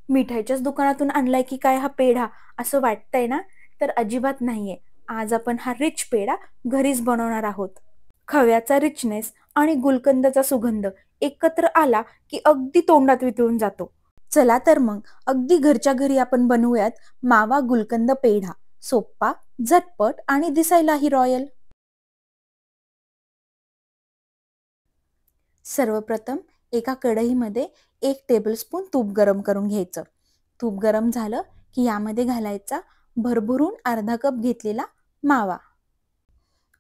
मिठाईच्याच दुकानातून आणलाय की काय हा पेढा असं वाटतंय ना? तर अजिबात नाहीये. आज आपण हा रिच पेढा घरीच बनवणार आहोत. खव्याचा रिचनेस आणि गुलकंदाचा सुगंध एकत्र आला की अगदी तोंडात वितळून जातो. चला तर मग अगदी घरच्या घरी आपण बनवूयात मावा गुलकंद पेढा. सोप्पा, झटपट आणि दिसायलाही रॉयल. सर्वप्रथम एका कढईमध्ये 1 टेबलस्पून तूप गरम करून घ्यायचं. तूप गरम झालं की यामध्ये घालायचा भरभरून अर्धा कप घेतलेला मावा.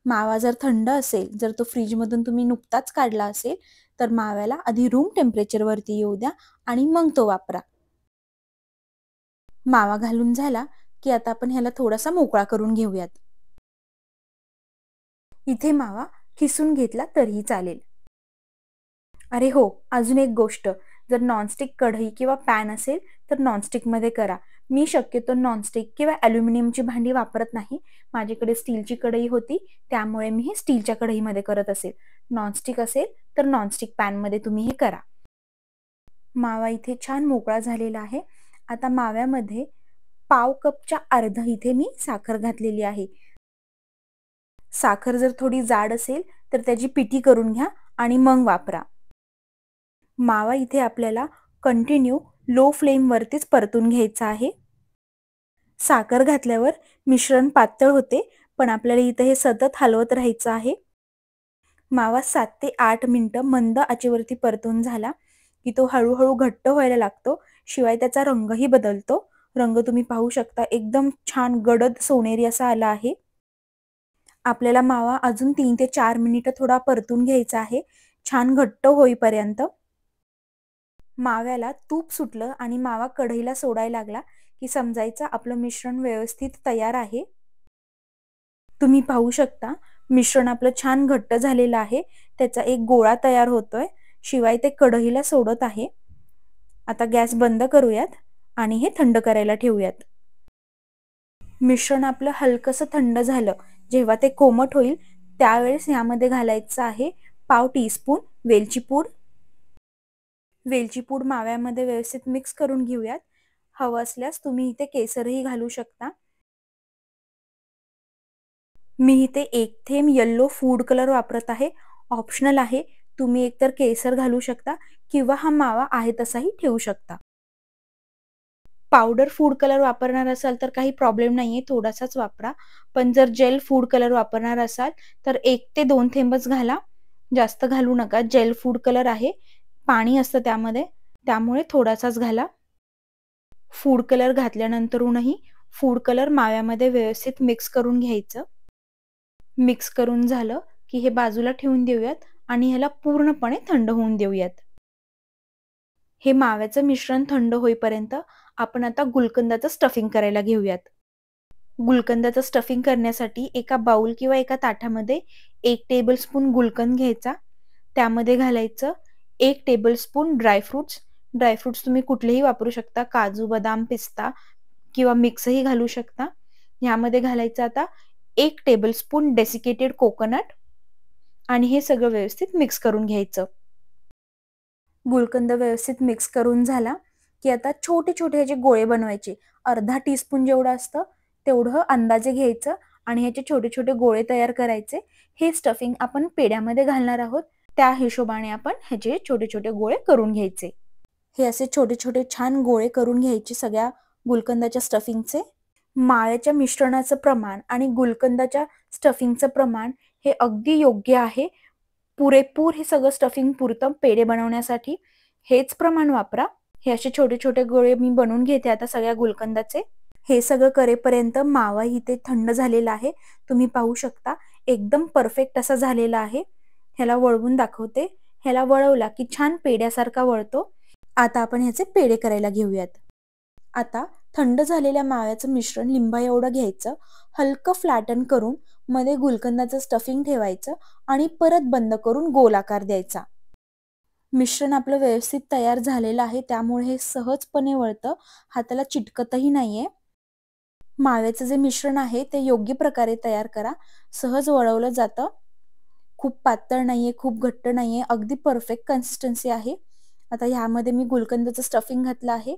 मावा जर थंड असेल, जर तो फ्रीजमधून तुम्ही नुकताच काढला असेल, तर माव्याला आधी रूम टेम्परेचरवरती येऊ द्या आणि मग तो वापरा. मावा घालून झाला की आता आपण ह्याला थोडासा मोकळा करून घेऊयात. इथे मावा खिसून घेतला तरीही चालेल. अरे हो, अजून एक गोष्ट, जर नॉनस्टिक कढई किंवा पॅन असेल तर नॉनस्टिकमध्ये करा. मी शक्यतो नॉनस्टिक किंवा ॲल्युमिनियमची भांडी वापरत नाही. माझ्याकडे स्टीलची कढई होती, त्यामुळे मी हे स्टीलच्या कढईमध्ये करत असेल. नॉनस्टिक असेल तर नॉनस्टिक पॅनमध्ये तुम्ही हे करा. मावा इथे छान मोकळा झालेला आहे. आता माव्यामध्ये पाव कपच्या अर्ध इथे मी साखर घातलेली आहे. साखर जर थोडी जाड असेल तर त्याची पिठी करून घ्या आणि मग वापरा. मावा इथे आपल्याला कंटिन्यू लो फ्लेमवरतीच परतून घ्यायचा आहे. साखर घातल्यावर मिश्रण पातळ होते, पण आपल्याला इथे हे सतत हलवत राहायचं आहे. मावा 7 ते 8 मिनिटं मंद आचेवरती परतून झाला की तो हळूहळू घट्ट व्हायला लागतो. शिवाय त्याचा रंगही बदलतो. रंग तुम्ही पाहू शकता, एकदम छान गडद सोनेरी असा आला आहे. आपल्याला मावा अजून 3 ते 4 मिनिटं थोडा परतून घ्यायचा आहे, छान घट्ट होईपर्यंत. माव्याला तूप सुटलं आणि मावा कढईला सोडायला लागला की समजायचं आपलं मिश्रण व्यवस्थित तयार आहे. तुम्ही पाहू शकता मिश्रण आपलं छान घट्ट झालेलं आहे. त्याचा एक गोळा तयार होतोय, शिवाय ते कढईला सोडत आहे. आता गॅस बंद करूयात आणि हे थंड करायला ठेवूयात. मिश्रण आपलं हलकंसं थंड झालं, जेव्हा ते कोमट होईल त्यावेळेस यामध्ये घालायचं आहे पाव टीस्पून वेलची पूड. वेलची पूड माव्यामध्ये व्यवस्थित मिक्स करून घेऊयात. हवं असल्यास तुम्ही इथे केसरही घालू शकता. मी इथे 1 थेंब येल्लो फूड कलर वापरत आहे, ऑप्शनल आहे. तुम्ही एकतर केसर घालू शकता किंवा हा मावा आहे तसाही ठेवू शकता. पावडर फूड कलर वापरणार असाल तर काही प्रॉब्लेम नाहीये, थोडासाच वापरा. पण जर जेल फूड कलर वापरणार असाल तर 1 ते 2 थेंबच घाला, जास्त घालू नका. जेल फूड कलर आहे, पाणी असतं त्यामध्ये, त्यामुळे थोडासाच घाला. फूड कलर घातल्यानंतरूनही फूड कलर माव्यामध्ये व्यवस्थित मिक्स करून घ्यायचं. मिक्स करून झालं की हे बाजूला ठेवून देऊयात आणि ह्याला पूर्णपणे थंड होऊन देऊयात. हे माव्याचं मिश्रण थंड होईपर्यंत आपण आता गुलकंदाचं स्टफिंग करायला घेऊयात. गुलकंदाचं स्टफिंग करण्यासाठी एका बाउल किंवा एका ताटामध्ये 1 टेबलस्पून गुलकंद घ्यायचा. त्यामध्ये घालायचं 1 टेबलस्पून ड्रायफ्रुट्स. ड्रायफ्रुट्स तुम्ही कुठलेही वापरू शकता, काजू, बदाम, पिस्ता किंवा मिक्सही घालू शकता. ह्यामध्ये घालायचं आता 1 टेबलस्पून डेसिकेटेड कोकोनट आणि हे सगळं व्यवस्थित मिक्स करून घ्यायचं. गुलकंद व्यवस्थित मिक्स करून झाला की आता छोटे छोटे ह्याचे गोळे बनवायचे. अर्धा टीस्पून जेवढं असतं तेवढं अंदाजे घ्यायचं आणि ह्याचे छोटे छोटे गोळे तयार करायचे. हे स्टफिंग आपण पेढ्यामध्ये घालणार आहोत, त्या हिशोबाने आपण ह्याचे छोटे छोटे गोळे करून घ्यायचे. हे असे छोटे छोटे छान गोळे करून घ्यायचे सगळ्या गुलकंदाच्या स्टफिंगचे. माव्याच्या मिश्रणाचं प्रमाण आणि गुलकंदाच्या स्टफिंगचं प्रमाण हे अगदी योग्य आहे. पुरेपूर हे सगळं स्टफिंग पुरतं पेढे बनवण्यासाठी. हेच प्रमाण वापरा. हे असे छोटे छोटे गोळे मी बनवून घेते आता सगळ्या गुलकंदाचे. हे सगळं करेपर्यंत मावा इथे थंड झालेला आहे. तुम्ही पाहू शकता एकदम परफेक्ट असा झालेला आहे. ह्याला वळवून दाखवते. ह्याला वळवला की छान पेढ्यासारखा वळतो. आता आपण ह्याचे पेढे करायला घेऊयात. आता थंड झालेल्या माव्याचं मिश्रण लिंबा एवढं घ्यायचं, हलकं फ्लॅटन करून मध्ये गुलकंदाचं स्टफिंग ठेवायचं आणि परत बंद करून गोल आकार द्यायचा. मिश्रण आपलं व्यवस्थित तयार झालेलं आहे, त्यामुळे हे सहजपणे वळतं, हाताला चिटकतही नाहीये. माव्याचं जे मिश्रण आहे ते योग्य प्रकारे तयार करा, सहज वळवलं जातं. खूप पातळ नाहीये, खूप घट्ट नाहीये, अगदी परफेक्ट कन्सिस्टन्सी आहे. आता ह्यामध्ये मी गुलकंदाचं स्टफिंग घातलं आहे.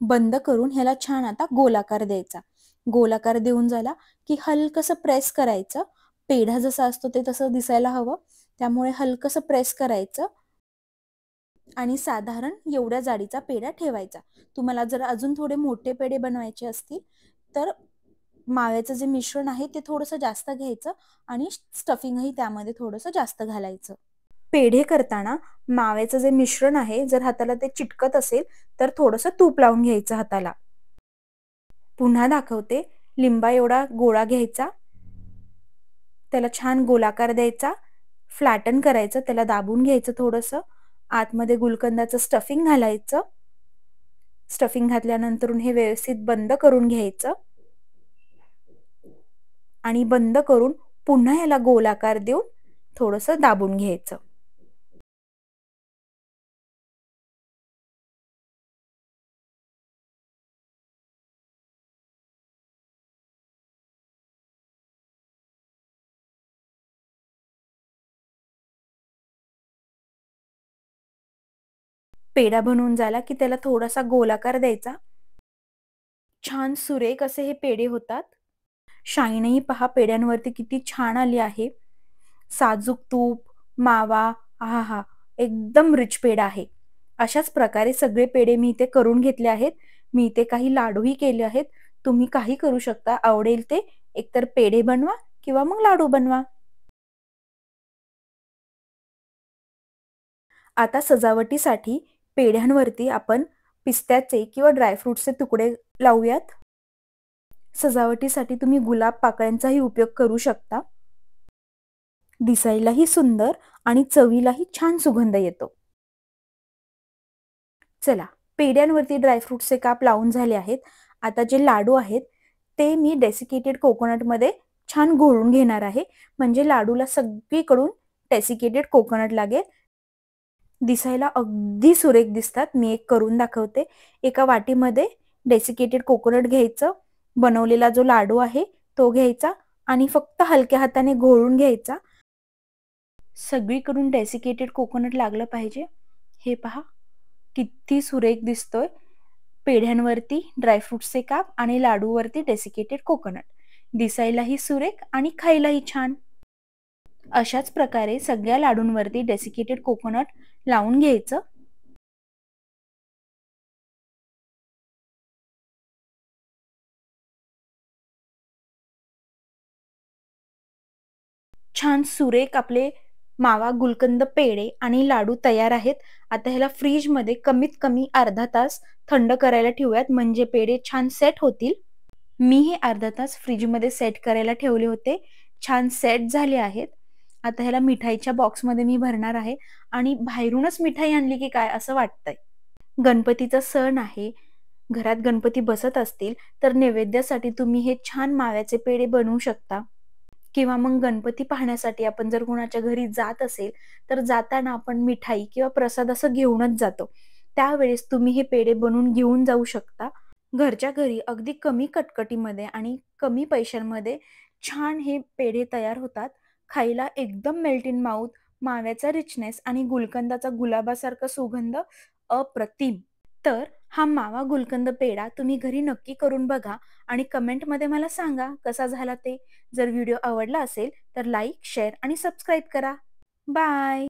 बंद करून ह्याला छान आता गोलाकार द्यायचा. गोलाकार देऊन झाला की हलकसं प्रेस करायचं. पेढा जसा असतो ते तसं दिसायला हवं, त्यामुळे हलकसं प्रेस करायचं आणि साधारण एवढ्या जाडीचा पेढा ठेवायचा. तुम्हाला जर अजून थोडे मोठे पेढे बनवायचे असतील तर माव्याचं जे मिश्रण आहे ते थोडंसं जास्त घ्यायचं आणि स्टफिंगही त्यामध्ये थोडंसं जास्त घालायचं. पेढे करताना माव्याचं जे मिश्रण आहे जर हाताला ते चिटकत असेल तर थोडंसं तूप लावून घ्यायचं हाताला. पुन्हा दाखवते. लिंबा एवढा गोळा घ्यायचा, त्याला छान गोलाकार द्यायचा, फ्लॅटन करायचं, त्याला दाबून घ्यायचं थोडंसं, आतमध्ये गुलकंदाचं स्टफिंग घालायचं. स्टफिंग घातल्यानंतर हे व्यवस्थित बंद करून घ्यायचं आणि बंद करून पुन्हा याला गोलाकार देऊन थोडंसं दाबून घ्यायचं. पेढा बनवून झाला की त्याला थोडासा गोलाकार द्यायचा. छान सुरेख असे हे पेढे होतात. शाईनही पहा पेढ्यांवरती किती छान आली आहे. साजूक तूप, मावा, आहा, एकदम रिच पेढा आहे. अशाच प्रकारे सगळे पेढे मी इथे करून घेतले आहेत. मी इथे काही लाडूही केले आहेत. तुम्ही काही करू शकता, आवडेल ते. एकतर पेढे बनवा किंवा मग लाडू बनवा. आता सजावटीसाठी पेढ्यांवरती आपण पिस्त्याचे किंवा ड्रायफ्रुट्सचे तुकडे लावूयात. सजावटीसाठी तुम्ही गुलाब पाकळ्यांचाही उपयोग करू शकता. दिसायलाही सुंदर आणि चवीलाही छान सुगंध येतो. चला, पेढ्यांवरती ड्रायफ्रुट्सचे काप लावून झाले आहेत. आता जे लाडू आहेत ते मी डेसिकेटेड कोकोनटमध्ये छान घोळून घेणार आहे, म्हणजे लाडूला सगळीकडून डेसिकेटेड कोकोनट लागेल. दिसायला अगदी सुरेख दिसतात. मी एक करून दाखवते. एका वाटीमध्ये डेसिकेटेड कोकोनट घ्यायचं, बनवलेला जो लाडू आहे तो घ्यायचा आणि फक्त हलक्या हाताने घोळून घ्यायचा. सगळीकडून डेसिकेटेड कोकोनट लागलं पाहिजे. हे पहा किती सुरेख दिसतोय. पेढ्यांवरती ड्रायफ्रुट्सचे काप आणि लाडूवरती डेसिकेटेड कोकोनट. दिसायलाही सुरेख आणि खायलाही छान. अशाच प्रकारे सगळ्या लाडूंवरती डेसिकेटेड कोकोनट लावून घ्यायचं. छान सुरेख आपले मावा गुलकंद पेढे आणि लाडू तयार आहेत. आता ह्याला फ्रीजमध्ये कमीत कमी अर्धा तास थंड करायला ठेवूयात, म्हणजे पेढे छान सेट होतील. मी हे अर्धा तास फ्रीजमध्ये सेट करायला ठेवले होते. छान सेट झाले आहेत. आता ह्याला मिठाईच्या बॉक्समध्ये मी भरणार आहे आणि बाहेरूनच मिठाई आणली की काय असं वाटतंय. गणपतीचा सण आहे. घरात गणपती बसत असतील तर नैवेद्यासाठी तुम्ही हे छान माव्याचे पेढे बनवू शकता. किंवा मग गणपती पाहण्यासाठी आपण जर कोणाच्या घरी जात असेल तर जाताना आपण मिठाई किंवा प्रसाद असं घेऊनच जातो. त्यावेळेस तुम्ही हे पेढे बनवून घेऊन जाऊ शकता. घरच्या घरी अगदी कमी कटकटीमध्ये आणि कमी पैशांमध्ये छान हे पेढे तयार होतात. खायला एकदम मेल्ट इन माउथ, माव्याचा रिचनेस आणि गुलकंदाचा गुलाबासारखा सुगंध अप्रतिम. तर हा मावा गुलकंद पेढा तुम्ही घरी नक्की करून बघा आणि कमेंटमध्ये मला सांगा कसा झाला ते. जर व्हिडिओ आवडला असेल तर लाईक, शेअर आणि सबस्क्राईब करा. बाय.